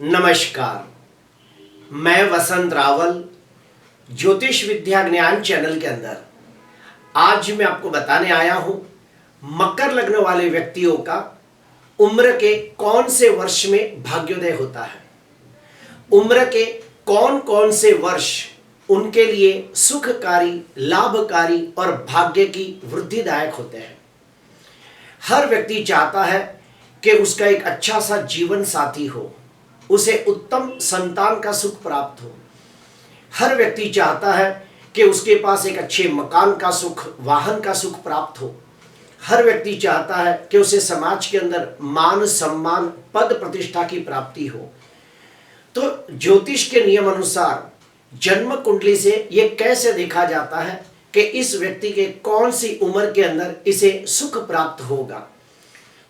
नमस्कार। मैं वसंत रावल ज्योतिष विद्या ज्ञान चैनल के अंदर आज मैं आपको बताने आया हूं मकर लग्न वाले व्यक्तियों का उम्र के कौन से वर्ष में भाग्योदय होता है। उम्र के कौन कौन से वर्ष उनके लिए सुखकारी, लाभकारी और भाग्य की वृद्धिदायक होते हैं। हर व्यक्ति चाहता है कि उसका एक अच्छा सा जीवन साथी हो, उसे उत्तम संतान का सुख प्राप्त हो। हर व्यक्ति चाहता है कि उसके पास एक अच्छे मकान का सुख, वाहन का सुख प्राप्त हो। हर व्यक्ति चाहता है कि उसे समाज के अंदर मान सम्मान, पद प्रतिष्ठा की प्राप्ति हो। तो ज्योतिष के नियम अनुसार जन्म कुंडली से यह कैसे देखा जाता है कि इस व्यक्ति के कौन सी उम्र के अंदर इसे सुख प्राप्त होगा।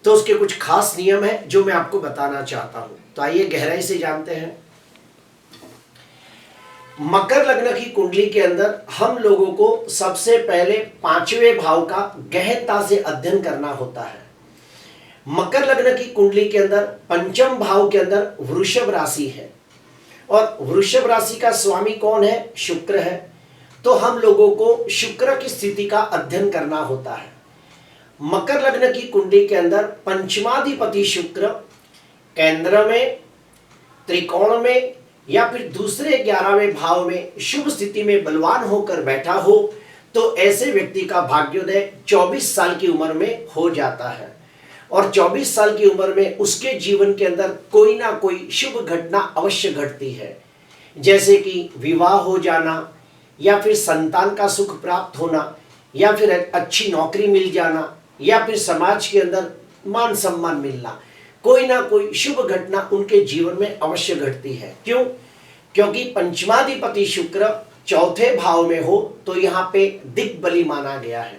तो उसके कुछ खास नियम है जो मैं आपको बताना चाहता हूं। तो आइए गहराई से जानते हैं। मकर लग्न की कुंडली के अंदर हम लोगों को सबसे पहले पांचवें भाव का गहनता से अध्ययन करना होता है। मकर लग्न की कुंडली के अंदर पंचम भाव के अंदर वृषभ राशि है और वृषभ राशि का स्वामी कौन है? शुक्र है। तो हम लोगों को शुक्र की स्थिति का अध्ययन करना होता है। मकर लग्न की कुंडली के अंदर पंचमाधिपति शुक्र केंद्र में, त्रिकोण में या फिर दूसरे 11वें भाव में शुभ स्थिति में बलवान होकर बैठा हो तो ऐसे व्यक्ति का भाग्योदय 24 साल की उम्र में हो जाता है। और 24 साल की उम्र में उसके जीवन के अंदर कोई ना कोई शुभ घटना अवश्य घटती है, जैसे कि विवाह हो जाना या फिर संतान का सुख प्राप्त होना या फिर अच्छी नौकरी मिल जाना या फिर समाज के अंदर मान सम्मान मिलना। कोई ना कोई शुभ घटना उनके जीवन में अवश्य घटती है। क्यों? क्योंकि पंचमाधिपति शुक्र चौथे भाव में हो तो यहाँ पे दिग्बली माना गया है।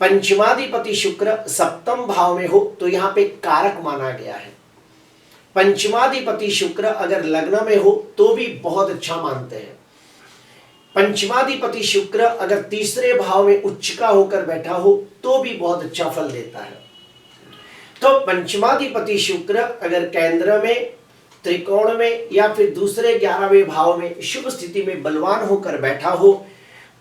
पंचमाधिपति शुक्र सप्तम भाव में हो तो यहाँ पे कारक माना गया है। पंचमाधिपति शुक्र अगर लग्न में हो तो भी बहुत अच्छा मानते हैं। पंचमाधिपति शुक्र अगर तीसरे भाव में उच्च का होकर बैठा हो तो भी बहुत अच्छा फल देता है। तो पंचमाधिपति शुक्र अगर केंद्र में, त्रिकोण में या फिर दूसरे 11वें भाव में शुभ स्थिति में बलवान होकर बैठा हो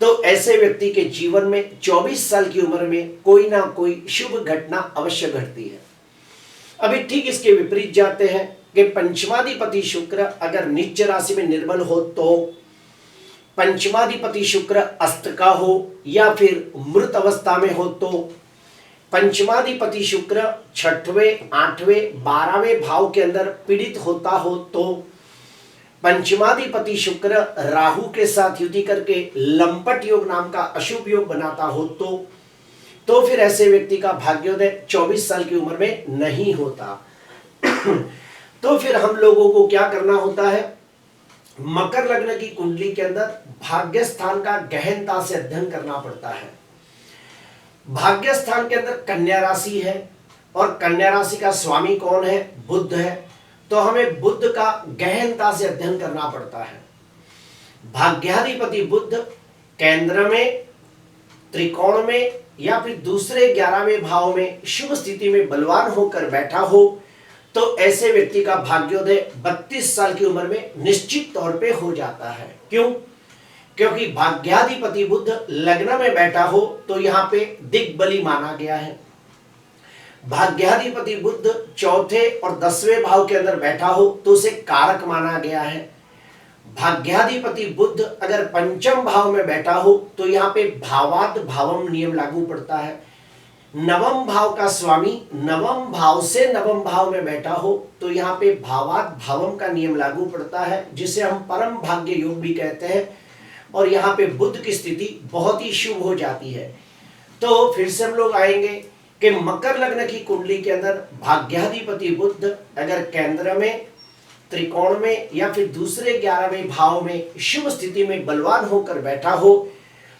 तो ऐसे व्यक्ति के जीवन में 24 साल की उम्र में कोई ना कोई शुभ घटना अवश्य घटती है। अभी ठीक इसके विपरीत जाते हैं कि पंचमाधिपति शुक्र अगर नीच राशि में निर्बल हो तो, पंचमाधिपति शुक्र अस्त का हो या फिर मृत अवस्था में हो तो, पंचमाधिपति शुक्र छठवें, 8वें, 12वें भाव के अंदर पीड़ित होता हो तो, पंचमाधिपति शुक्र राहु के साथ युति करके लंपट योग नाम का अशुभ योग बनाता हो तो फिर ऐसे व्यक्ति का भाग्योदय 24 साल की उम्र में नहीं होता। तो फिर हम लोगों को क्या करना होता है? मकर लग्न की कुंडली के अंदर भाग्य स्थान का गहनता से अध्ययन करना पड़ता है। भाग्य स्थान के अंदर कन्या राशि है और कन्या राशि का स्वामी कौन है? बुध है। तो हमें बुध का गहनता से अध्ययन करना पड़ता है। भाग्याधिपति बुध केंद्र में, त्रिकोण में या फिर दूसरे 11वें भाव में शुभ स्थिति में बलवान होकर बैठा हो तो ऐसे व्यक्ति का भाग्योदय 32 साल की उम्र में निश्चित तौर पे हो जाता है। क्यों? क्योंकि भाग्याधिपति बुध लग्न में बैठा हो तो यहाँ पे दिग्बली माना गया है। भाग्याधिपति बुध चौथे और 10वें भाव के अंदर बैठा हो तो उसे कारक माना गया है। भाग्याधिपति बुध अगर पंचम भाव में बैठा हो तो यहाँ पे भावात भावम नियम लागू पड़ता है। नवम भाव का स्वामी नवम भाव से नवम भाव में बैठा हो तो यहाँ पे भावात भावम का नियम लागू पड़ता है, जिसे हम परम भाग्य योग भी कहते हैं। और यहाँ पे बुध की स्थिति बहुत ही शुभ हो जाती है। तो फिर से हम लोग आएंगे कि मकर लग्न की कुंडली के अंदर भाग्याधिपति बुध अगर केंद्र में, त्रिकोण में या फिर दूसरे 11वें भाव में शुभ स्थिति में बलवान होकर बैठा हो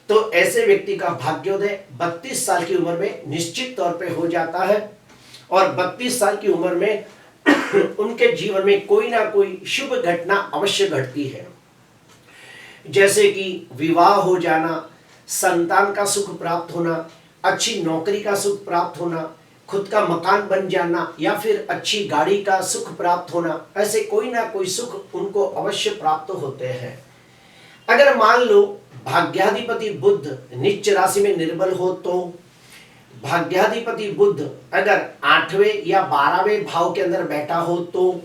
तो ऐसे व्यक्ति का भाग्योदय 32 साल की उम्र में निश्चित तौर पे हो जाता है। और 32 साल की उम्र में उनके जीवन में कोई ना कोई शुभ घटना अवश्य घटती है, जैसे कि विवाह हो जाना, संतान का सुख प्राप्त होना, अच्छी नौकरी का सुख प्राप्त होना, खुद का मकान बन जाना या फिर अच्छी गाड़ी का सुख प्राप्त होना, ऐसे कोई ना कोई सुख उनको अवश्य प्राप्त होते हैं। अगर मान लो भाग्याधिपति बुध नीच राशि में निर्बल हो, तो भाग्याधिपति बुध अगर 8वें या 12वें भाव के अंदर बैठा हो, तो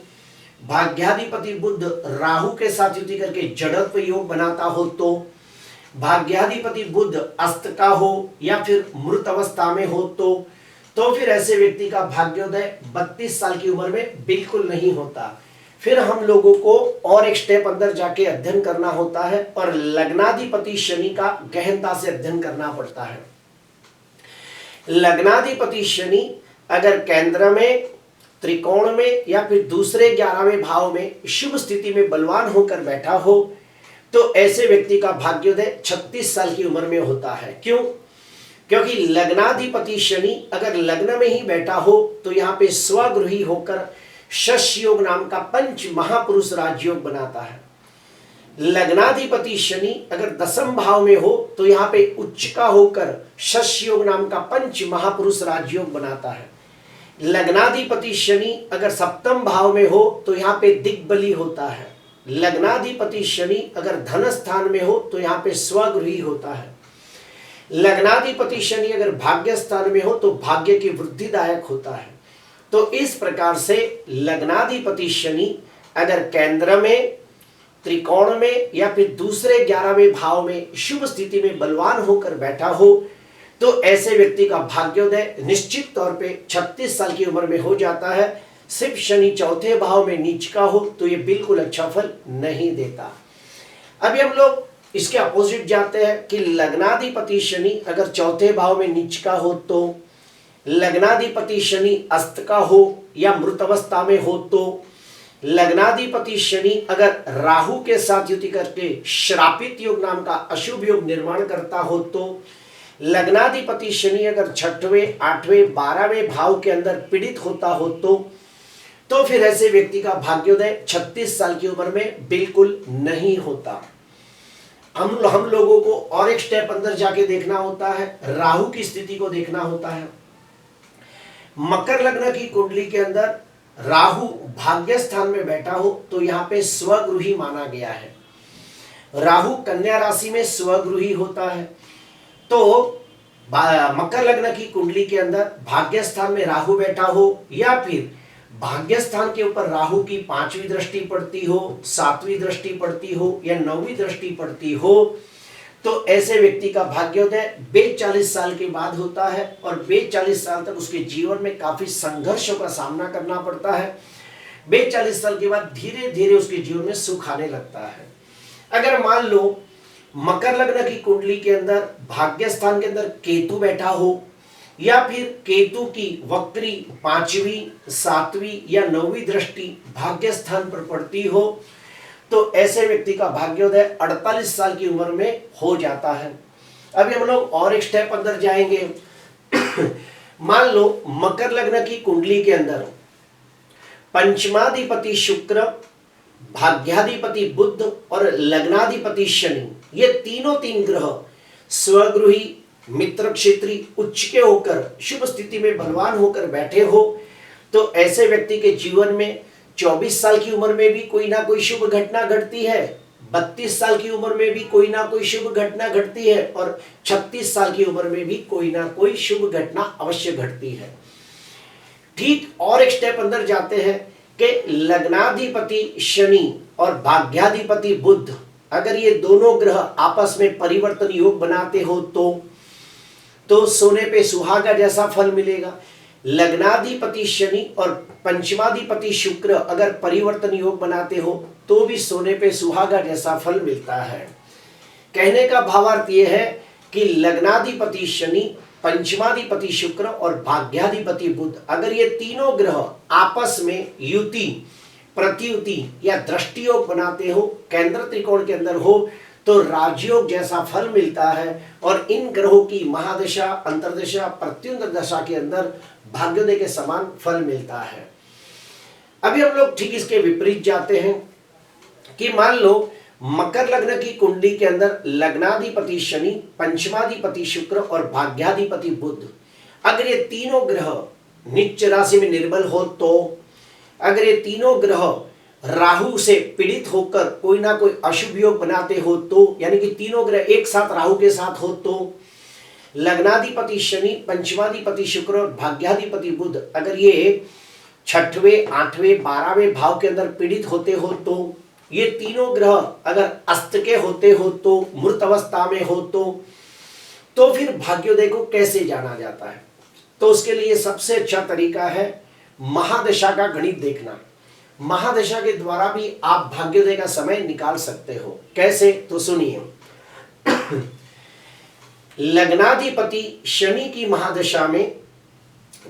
भाग्याधिपति बुध राहु के साथ युति करके जड़त्व योग बनाता हो, तो भाग्याधिपति बुध अस्त का हो या फिर मृत अवस्था में हो, तो फिर ऐसे व्यक्ति का भाग्योदय 32 साल की उम्र में बिल्कुल नहीं होता। फिर हम लोगों को और एक स्टेप अंदर जाके अध्ययन करना होता है और लग्नाधिपति शनि का गहनता से अध्ययन करना पड़ता है। लग्नाधिपति शनि अगर केंद्र में, त्रिकोण में या फिर दूसरे 11वें भाव में शुभ स्थिति में बलवान होकर बैठा हो, तो ऐसे व्यक्ति का भाग्योदय 36 साल की उम्र में होता है। क्यों? क्योंकि लग्नाधिपति शनि अगर लग्न में ही बैठा हो, तो यहाँ पे स्वगृही होकर शश योग नाम का पंच महापुरुष राजयोग बनाता है। लग्नाधिपति शनि अगर 10वें भाव में हो, तो यहाँ पे उच्च का होकर शश योग नाम का पंच महापुरुष राजयोग बनाता है। लग्नाधिपति शनि अगर 7वें भाव में हो, तो यहाँ पे दिग्बली होता है। लग्नाधिपति शनि अगर धन स्थान में हो, तो यहाँ पे स्वगृही होता है। लग्नाधिपति शनि अगर भाग्य स्थान में हो, तो भाग्य की वृद्धिदायक होता है। तो इस प्रकार से लग्नाधिपति शनि अगर केंद्र में, त्रिकोण में या फिर दूसरे 11वें भाव में शुभ स्थिति में बलवान होकर बैठा हो, तो ऐसे व्यक्ति का भाग्योदय निश्चित तौर पे 36 साल की उम्र में हो जाता है। सिर्फ शनि 4थे भाव में नीच का हो, तो ये बिल्कुल अच्छा फल नहीं देता। अभी हम लोग इसके अपोजिट जाते हैं कि लग्नाधिपति शनि अगर 4थे भाव में नीच का हो, तो लग्नाधिपति शनि अस्त का हो या मृत अवस्था में हो, तो लग्नाधिपति शनि अगर राहु के साथ युति करके श्रापित योग नाम का अशुभ योग निर्माण करता हो, तो लग्नाधिपति शनि अगर 6वें, 8वें, 12वें भाव के अंदर पीड़ित होता हो, तो फिर ऐसे व्यक्ति का भाग्योदय 36 साल की उम्र में बिल्कुल नहीं होता। हम लोगों को और एक स्टेप अंदर जाके देखना होता है, राहु की स्थिति को देखना होता है। मकर लग्न की कुंडली के अंदर राहु भाग्य स्थान में बैठा हो, तो यहाँ पे स्वगृही माना गया है। राहु कन्या राशि में स्वगृही होता है, तो मकर लग्न की कुंडली के अंदर भाग्य स्थान में राहु बैठा हो या फिर भाग्य स्थान के ऊपर राहु की 5वीं दृष्टि पड़ती हो, 7वीं दृष्टि पड़ती हो या 9वीं दृष्टि पड़ती हो, तो ऐसे व्यक्ति का भाग्योदय 42 साल के बाद होता है और 42 साल तक उसके जीवन में काफी संघर्षों का सामना करना पड़ता है। 42 साल के बाद धीरे धीरे उसके जीवन में सुख आने लगता है। अगर मान लो मकर लग्न की कुंडली के अंदर भाग्य स्थान के अंदर केतु बैठा हो या फिर केतु की वक्री 5वीं, 7वीं या 9वीं दृष्टि भाग्य स्थान पर पड़ती हो, तो ऐसे व्यक्ति का भाग्योदय 48 साल की उम्र में हो जाता है। अभी हम लोग और एक स्टेप अंदर जाएंगे। मान लो मकर लग्न की कुंडली के अंदर पंचमाधिपति शुक्र, भाग्याधिपति बुध और लग्नाधिपति शनि, ये तीनों 3 ग्रह स्वगृही, मित्र क्षेत्री, उच्च के होकर शुभ स्थिति में बलवान होकर बैठे हो, तो ऐसे व्यक्ति के जीवन में 24 साल की उम्र में भी कोई ना कोई शुभ घटना घटती है, 32 साल की उम्र में भी कोई ना कोई शुभ घटना घटती है और 36 साल की उम्र में भी कोई ना कोई शुभ घटना अवश्य घटती है। ठीक और एक स्टेप अंदर जाते हैं कि लग्नाधिपति शनि और भाग्याधिपति बुध, अगर ये दोनों ग्रह आपस में परिवर्तन योग बनाते हो, तो सोने पे सुहागा जैसा फल मिलेगा। लग्नाधिपति शनि और पंचमाधिपति शुक्र अगर परिवर्तन योग बनाते हो, तो भी सोने पे सुहागा जैसा फल मिलता है। कहने का भावार्थ ये है कि लग्नाधिपति शनि, पंचमाधिपति शुक्र और भाग्याधिपति बुध, अगर ये तीनों ग्रह आपस में युति, प्रतियुति या दृष्टि योग बनाते हो, केंद्र त्रिकोण के अंदर हो, तो राजयोग जैसा फल मिलता है और इन ग्रहों की महादशा, अंतर्दशा, प्रत्युंतर दशा के अंदर भाग्योदय के समान फल मिलता है। अभी हम लोग ठीक इसके विपरीत जाते हैं कि मान लो मकर लग्न की कुंडली के अंदर लग्नाधिपति शनि, पंचमाधिपति शुक्र और भाग्याधिपति बुध, अगर ये तीनों ग्रह नीच राशि में निर्बल हो तो, अगर ये तीनों ग्रह राहु से पीड़ित होकर कोई ना कोई अशुभ योग बनाते हो तो, यानी कि तीनों ग्रह एक साथ राहु के साथ हो तो, लग्नाधिपति शनि, पंचमाधिपति शुक्र और भाग्याधिपति बुध अगर ये छठवें, आठवें, 12वें भाव के अंदर पीड़ित होते हो तो, ये तीनों ग्रह अगर अस्त के होते हो तो, मृत अवस्था में हो तो फिर भाग्योदय को कैसे जाना जाता है? तो उसके लिए सबसे अच्छा तरीका है महादशा का गणित देखना। महादशा के द्वारा भी आप भाग्योदय का समय निकाल सकते हो। कैसे? तो सुनिए। लग्नाधिपति शनि की महादशा में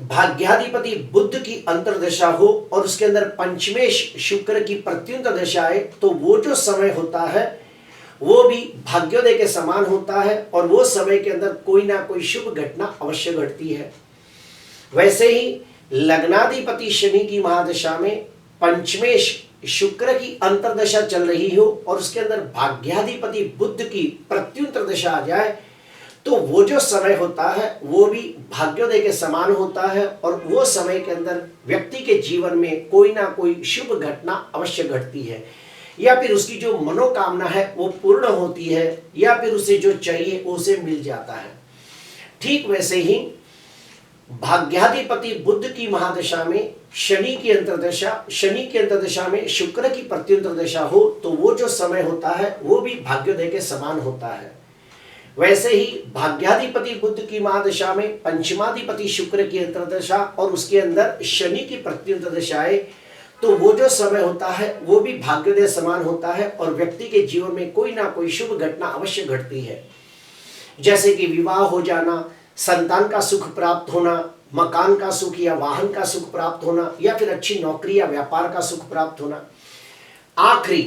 भाग्याधिपति बुध की अंतर्दशा हो और उसके अंदर पंचमेश शुक्र की प्रत्युत दशा है, तो वो जो समय होता है वो भी भाग्योदय के समान होता है और वो समय के अंदर कोई ना कोई शुभ घटना अवश्य घटती है। वैसे ही लग्नाधिपति शनि की महादशा में पंचमेश शुक्र की अंतर्दशा चल रही हो और उसके अंदर भाग्याधिपति बुध की प्रत्युत दशा आ जाए, तो वो जो समय होता है वो भी भाग्योदय के समान होता है और वो समय के अंदर व्यक्ति के जीवन में कोई ना कोई शुभ घटना अवश्य घटती है, या फिर उसकी जो मनोकामना है वो पूर्ण होती है, या फिर उसे जो चाहिए उसे मिल जाता है। ठीक वैसे ही भाग्याधिपति बुध की महादशा में शनि की अंतर्दशा में शुक्र की प्रत्युत दशा हो, तो वो जो समय होता है वो भी भाग्योदय के समान होता है। वैसे ही भाग्याधिपति बुध की महादशा में पंचमाधिपति शुक्र की अंतर्दशा और उसके अंदर शनि की प्रत्युत दशा है, तो वो जो समय होता है वो भी भाग्योदय समान होता है और व्यक्ति के जीवन में कोई ना कोई शुभ घटना अवश्य घटती है, जैसे कि विवाह हो जाना, संतान का सुख प्राप्त होना, मकान का सुख या वाहन का सुख प्राप्त होना, या फिर अच्छी नौकरी या व्यापार का सुख प्राप्त होना। आखिरी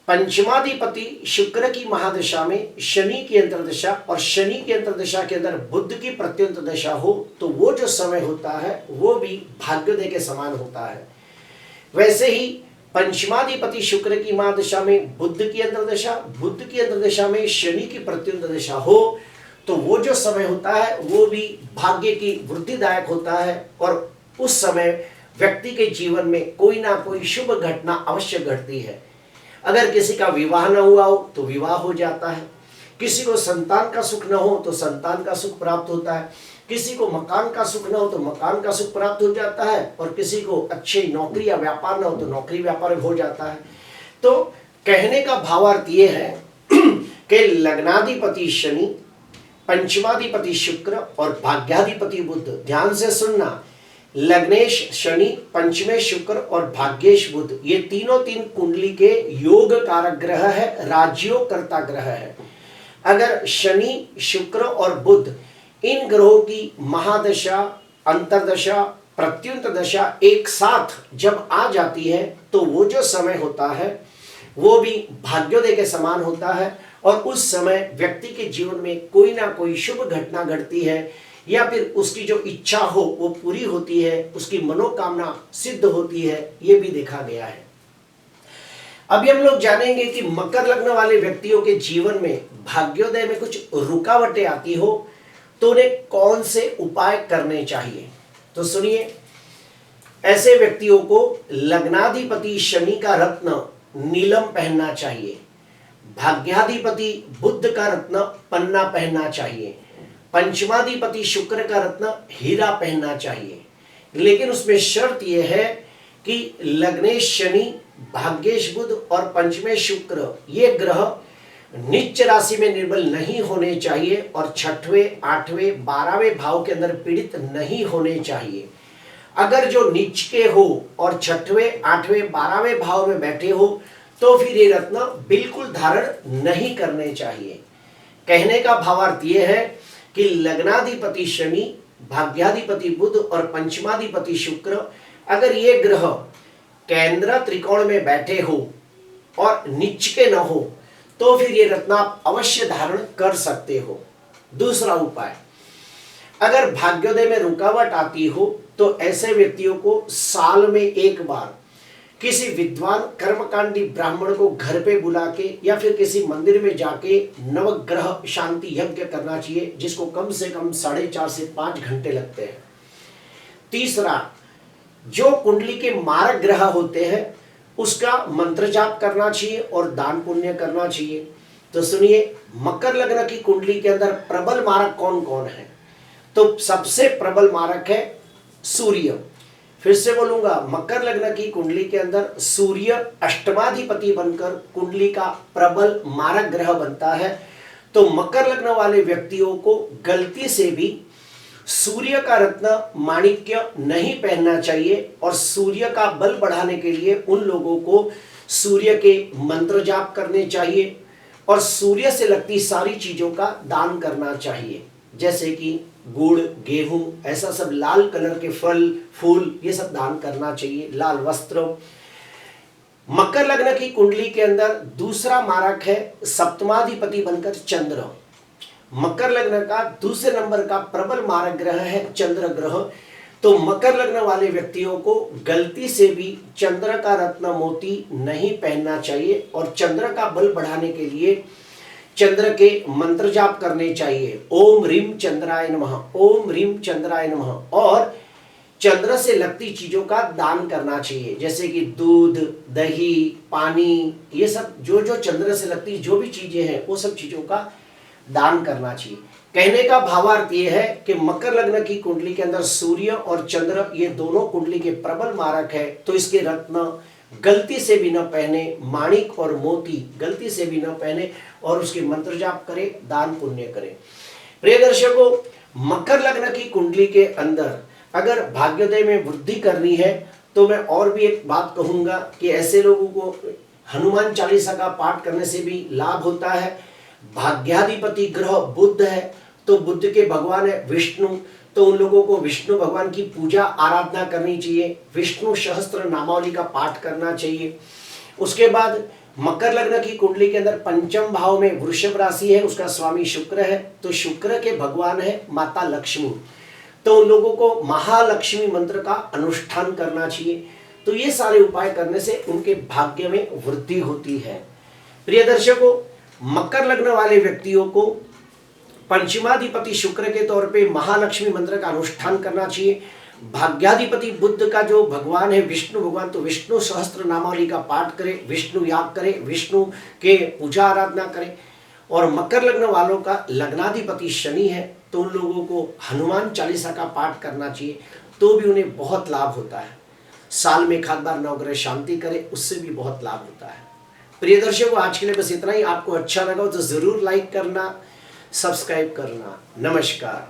पंचमाधिपति शुक्र की महादशा में शनि की अंतर्दशा और शनि की अंतर्दशा के अंदर बुध की प्रत्युत दशा हो, तो वो जो समय होता है वो भी भाग्योदय के समान होता है। वैसे ही पंचमाधिपति शुक्र की महादशा में बुध की अंतर्दशा में शनि की प्रत्युत दशा हो, तो वो जो समय होता है वो भी भाग्य की वृद्धिदायक होता है और उस समय व्यक्ति के जीवन में कोई ना कोई शुभ घटना अवश्य घटती है। अगर किसी का विवाह न हुआ हो तो विवाह हो जाता है, किसी को संतान का सुख न हो तो संतान का सुख प्राप्त होता है, किसी को मकान का सुख न हो तो मकान का सुख प्राप्त हो जाता है, और किसी को अच्छी नौकरी या व्यापार न हो तो नौकरी व्यापार हो जाता है। तो कहने का भावार्थ ये है कि लग्नाधिपति शनि, पंचमाधिपति शुक्र और भाग्याधिपति बुध, ध्यान से सुनना, लग्नेश शनि, पंचमेश शुक्र और भाग्येश बुध, ये तीनों तीन कुंडली के योग कारक ग्रह है, राजयोग कर्ता ग्रह है। अगर शनि, शुक्र और बुध इन ग्रहों की महादशा, अंतर्दशा, प्रत्युत दशा एक साथ जब आ जाती है, तो वो जो समय होता है वो भी भाग्योदय के समान होता है और उस समय व्यक्ति के जीवन में कोई ना कोई शुभ घटना घटती है, या फिर उसकी जो इच्छा हो वो पूरी होती है, उसकी मनोकामना सिद्ध होती है, ये भी देखा गया है। अभी हम लोग जानेंगे कि मकर लग्न वाले व्यक्तियों के जीवन में भाग्योदय में कुछ रुकावटें आती हो तो उन्हें कौन से उपाय करने चाहिए। तो सुनिए, ऐसे व्यक्तियों को लग्नाधिपति शनि का रत्न नीलम पहनना चाहिए, भाग्याधिपति बुध का रत्न पन्ना पहनना चाहिए, पंचमाधिपति शुक्र का रत्न हीरा पहनना चाहिए। लेकिन उसमें शर्त यह है कि लग्नेश शनि, भाग्येश बुध और पंचमेश शुक्र ये ग्रह नीच राशि में निर्बल नहीं होने चाहिए और छठवें, आठवें, 12वें भाव के अंदर पीड़ित नहीं होने चाहिए। अगर जो नीच के हो और छठवें, आठवें, 12वें भाव में बैठे हो तो फिर ये रत्न बिल्कुल धारण नहीं करने चाहिए। कहने का भावार्थ ये है कि लग्नाधिपति शनि, भाग्याधिपति बुध और पंचमाधिपति शुक्र अगर ये ग्रह केंद्र त्रिकोण में बैठे हो और नीच के न हो तो फिर ये रत्न आप अवश्य धारण कर सकते हो। दूसरा उपाय, अगर भाग्योदय में रुकावट आती हो तो ऐसे व्यक्तियों को साल में एक बार किसी विद्वान कर्मकांडी ब्राह्मण को घर पे बुला के या फिर किसी मंदिर में जाके नवग्रह शांति यज्ञ करना चाहिए, जिसको कम से कम 4.5 से 5 घंटे लगते हैं। तीसरा, जो कुंडली के मारक ग्रह होते हैं उसका मंत्र जाप करना चाहिए और दान पुण्य करना चाहिए। तो सुनिए, मकर लग्न की कुंडली के अंदर प्रबल मारक कौन कौन है? तो सबसे प्रबल मारक है सूर्य। फिर से बोलूंगा, मकर लग्न की कुंडली के अंदर सूर्य अष्टमाधिपति बनकर कुंडली का प्रबल मारक ग्रह बनता है। तो मकर लग्न वाले व्यक्तियों को गलती से भी सूर्य का रत्न माणिक्य नहीं पहनना चाहिए और सूर्य का बल बढ़ाने के लिए उन लोगों को सूर्य के मंत्र जाप करने चाहिए और सूर्य से लगती सारी चीजों का दान करना चाहिए, जैसे कि गुड़, गेहूं, ऐसा सब लाल कलर के फल फूल ये सब दान करना चाहिए, लाल वस्त्र। मकर लग्न की कुंडली के अंदर दूसरा मारक है सप्तमाधिपति बनकर चंद्र। मकर लग्न का दूसरे नंबर का प्रबल मारक ग्रह है चंद्र ग्रह। तो मकर लग्न वाले व्यक्तियों को गलती से भी चंद्र का रत्न मोती नहीं पहनना चाहिए और चंद्र का बल बढ़ाने के लिए चंद्र के मंत्र जाप करने चाहिए। ओम ह्रीम चंद्राय नमः, ओम ह्रीम चंद्राय नमः। और चंद्र से लगती चीजों का दान करना चाहिए, जैसे कि दूध, दही, पानी, ये सब जो जो चंद्र से लगती जो भी चीजें हैं वो सब चीजों का दान करना चाहिए। कहने का भावार्थ ये है कि मकर लग्न की कुंडली के अंदर सूर्य और चंद्र ये दोनों कुंडली के प्रबल मारक है, तो इसके रत्न गलती से भी न पहने, माणिक और मोती गलती से भी न पहने और उसके मंत्र जाप करे, दान पुण्य करे। प्रिय दर्शकों, मकर लग्न की कुंडली के अंदर अगर भाग्योदय में वृद्धि करनी है तो मैं और भी एक बात कहूंगा कि ऐसे लोगों को हनुमान चालीसा का पाठ करने से भी लाभ होता है। भाग्याधिपति ग्रह बुध है, तो बुध के भगवान है विष्णु, तो उन लोगों को विष्णु भगवान की पूजा आराधना करनी चाहिए, विष्णु सहस्त्र नामावली का पाठ करना चाहिए। उसके बाद मकर लग्न की कुंडली के अंदर पंचम भाव में वृषभ राशि है, उसका स्वामी शुक्र है, तो शुक्र के भगवान है माता लक्ष्मी, तो उन लोगों को महालक्ष्मी मंत्र का अनुष्ठान करना चाहिए। तो ये सारे उपाय करने से उनके भाग्य में वृद्धि होती है। प्रिय दर्शकों, मकर लग्न वाले व्यक्तियों को पंचमाधिपति शुक्र के तौर पे महालक्ष्मी मंत्र का अनुष्ठान करना चाहिए। भाग्याधिपति बुध का जो भगवान है विष्णु भगवान, तो विष्णु सहस्त्र नामावली का पाठ करें, विष्णु याग करें, विष्णु के पूजा आराधना करें। और मकर लग्न वालों का लग्नाधिपति शनि है, तो उन लोगों को हनुमान चालीसा का पाठ करना चाहिए, तो भी उन्हें बहुत लाभ होता है। साल में एक आध बार नवग्रह शांति करें, उससे भी बहुत लाभ होता है। प्रिय दर्शकों, आज के लिए बस इतना ही। आपको अच्छा लगा तो जरूर लाइक करना, सब्सक्राइब करना। नमस्कार।